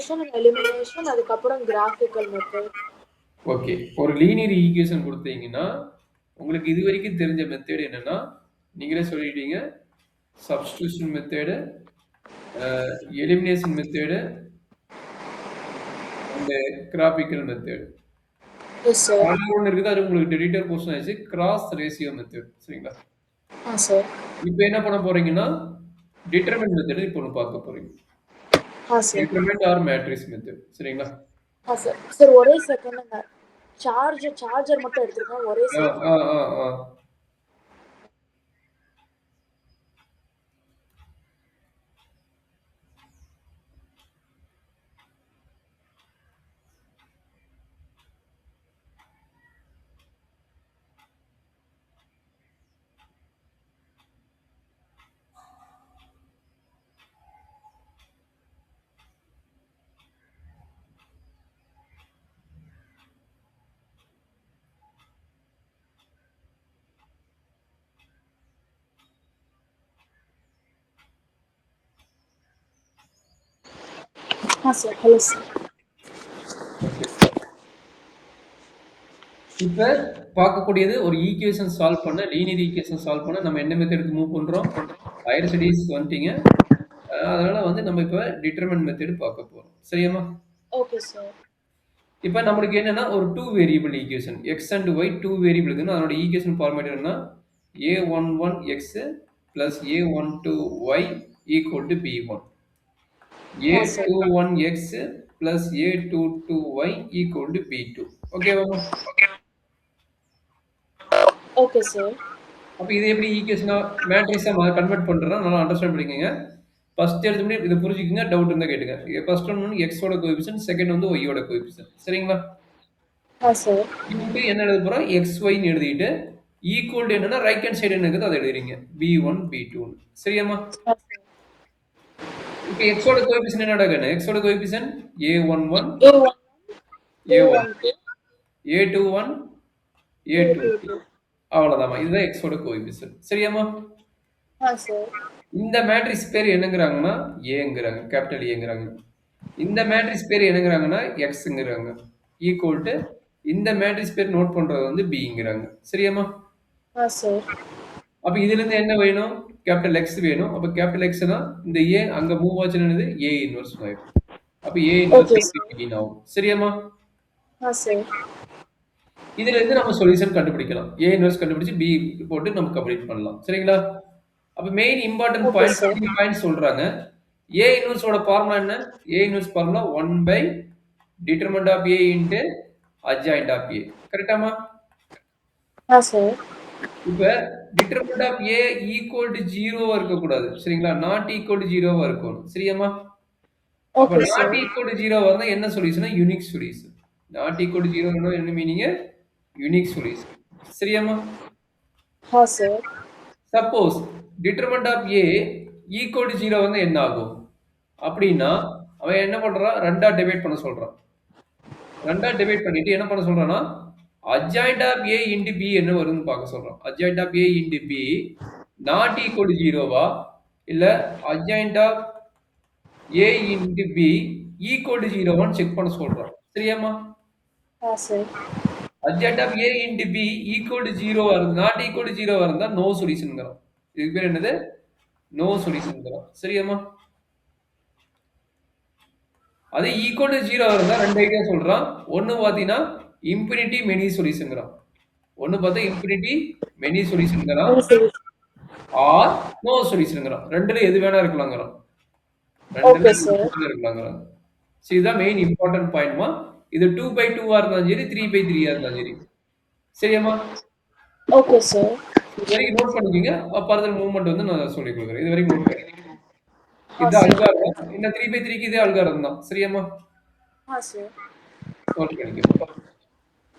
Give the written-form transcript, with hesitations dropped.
Substitution, elimination, அதுக்கப்புறம் graphical method. Okay. ஒரு linear equation குடுத்தீங்கன்னா, உங்களுக்கு இதுவரைக்கும் தெரிஞ்ச மெத்தட் என்னன்னா, நீங்களே சொல்லிட்டீங்க. Substitution method, elimination method and graphical method. Yes sir. அதுல ஒண்ணு இருக்குது. அது உங்களுக்கு டெடிட்டர் போர்ஷன் ஆயிடுச்சு. Cross ratio method. சரிங்களா? சார். இப்ப என்ன பண்ண போறீங்கன்னா, டிட்டர்மினன்ட் மெத்தட் இப்ப ஒண்ணு பார்க்க போறீங்க. Sir. Determinant or matrix method. சரிங்களா? சார். சார் ஒரே செகண்ட்ங்க. சார்ஜர் மட்டும் எடுத்துருக்கேன். ஒரே ஆ, செகண்ட். ஆ, ஆ, ஆ. சார். Hello sir. ஓகே. இப்ப பார்க்கக்கூடியது ஒரு ஈக்குவேஷன் சால்வ் பண்ண, லீனியர் ஈக்குவேஷன் சால்வ் பண்ண நம்ம என்ன மெத்தடுக்கு மூவ் பண்றோம்? ஹையர் ஸ்டடீஸ் வந்துட்டீங்க. அதனால வந்து நம்ம இப்ப டிட்டர்மினன்ட் மெத்தட் பார்க்க போறோம். சரியாம்மா? Okay sir. இப்ப நம்மளுக்கு என்னன்னா ஒரு 2 variable equation. x and y 2 variable இருக்குன்னா அதனோட ஈக்குவேஷன் ஃபார்மேட் என்னன்னா a11x plus a12y equal to b1. a21x plus a22y equal to b2. ஓகேவா? Okay sir. அப்ப இது எப்படி ஈக்குவேஷனா மேட்ரிக்ஸா கன்வெர்ட் பண்றோம்னா நல்லா அண்டர்ஸ்டாண்ட் பண்ணிக்கங்க. ஃபர்ஸ்ட் எடுத்தோனே இத புரிஞ்சுக்கங்க. டவுட் இருந்தா கேட்டுங்க. ஃபர்ஸ்ட் ஒன் வந்து x ஓட கோஎஃபிஷியன்ட், செகண்ட் வந்து y ஓட கோஎஃபிஷியன்ட். சரிங்களா? சார். இன்டு என்ன எழுத போறோம்? xy ன்னு எழுதிட்டு ஈக்குவல் டு என்னன்னா ரைட் ஹேண்ட் சைடு என்ன இருக்குது அத எழுதுறீங்க. b1 b2 ன்னு. சரியாம்மா? இப்ப x ஓட கோஎஃபிஷியன்ட் என்னடா கண்ணு? x ஓட coefficient a11 a1 a21 a22 அவ்வளவுதாம்மா. இதுதான் x ஓட கோஎஃபிஷியன்ட். சரியாம்மா? சார். இந்த மேட்ரிக்ஸ் பேர் என்னங்கறாங்கன்னா ஏங்கறாங்க. கேபிட்டல் ஏங்கறாங்க. இந்த மேட்ரிக்ஸ் பேர் என்னங்கறாங்கன்னா எக்ஸ்ங்கறாங்க. ஈக்குவல் டு இந்த மேட்ரிக்ஸ் பேர் நோட் பண்றது வந்து பிங்கறாங்க. சரியாம்மா? சார். அப்ப இதுல இருந்து என்ன வேணும்? கேபிட்டல் எக்ஸ் வேணும். அப்ப கேபிட்டல் எக்ஸ்னா இந்த ஏ அங்க மூவ் ஆச்சுன்னா என்னது? ஏ இன்வெர்ஸ் ஆயிடும். அப்ப A inverse okay sir. B ஆகும். சரியாம்மா? சார். இதுல இருந்து நம்ம சொல்யூஷன் கண்டுபிடிக்கலாம். ஏ இன்வெர்ஸ் கண்டுபிடிச்சு பி போட்டு நம்ம கம்ப்ளீட் பண்ணலாம். சரிங்களா? அப்ப main important okay points sir. 3 points சொல்றாங்க. ஏ இன்வெர்ஸ் ஓட ஃபார்முலா என்ன? A inverse formula 1 by determinant of A into adjoint of A. கரெக்ட்டாமா? சார். இப்ப determinant of A equal to 0வா இருக்க கூடாது. சரிங்களா? நாட் ஈக்குவல் டு 0வா இருக்கணும். சரியாம்மா? அப்ப okay not sir. Equal to 0 இருந்தா என்ன solution? Unique solution. Not equal to 0 என்ன மீனிங்? Unique solution. சரியாம்மா? Sir. Suppose determinant of A equal to 0 வந்து என்ன ஆகும்? அப்படின்னா அவன் என்ன பண்றான்? 2ஆ டிவைட் பண்ண சொல்றான். 2ஆ டிவைட் பண்ணிட்டு என்ன பண்ண சொல்றான்னா, adjoint of A into B என்ன வரும்னு பார்க்க சொல்றான். Adjoint of A into B not equal to 0வா இல்ல adjoint of A into B equal to 0வான்னு செக் பண்ண சொல்றான். சரியாம்மா? Sir. Adjoint of A into B equal to 0வா இருந்தா நாட் ஈக்குவல் டு 0வா இருந்தா நோ சொல்யூஷன்ங்கறான். இதுக்கு பேர் என்னது? நோ சொல்யூஷன்ங்கறான். சரியாம்மா? அது ஈக்குவல் டு 0 இருந்தா 2 ஐடியா சொல்றான். ஒன்னு பாத்தீங்கன்னா இன்ஃபினிட்டி மெனி சொல்யூஷன்ங்கறான். ஒன்னு பார்த்தா இன்ஃபினிட்டி மெனி சொல்யூஷன்ங்கறான். ஆர் நோ சொல்யூஷன்ங்கறான். ரெண்டுல எது வேணா இருக்கலாம்ங்கறான். ரெண்டுல ஓகே எது சார். வேணா இருக்கலாம்ங்கறான். சோ இதுதான் மெயின் இம்பார்ட்டன்ட் பாயிண்ட்மா. இது 2/2ஆ இருந்தாலும் சரி 3/3ஆ இருந்தாலும் சரி. சரியாம்மா? Okay sir. இது வரைக்கும் நோட் பண்ணிக்கங்க. ஃபர்தர் மூவ்மெண்ட் வந்து நான் சொல்லிக் கொடுக்குறேன். இது வரைக்கும் நோட் பண்ணிக்கங்க. இது சார். அல்காரிதம். இந்த 3/3க்கு இதே அல்காரிதம் தான். சரியாம்மா? சார். நோட் பண்ணிக்கங்க.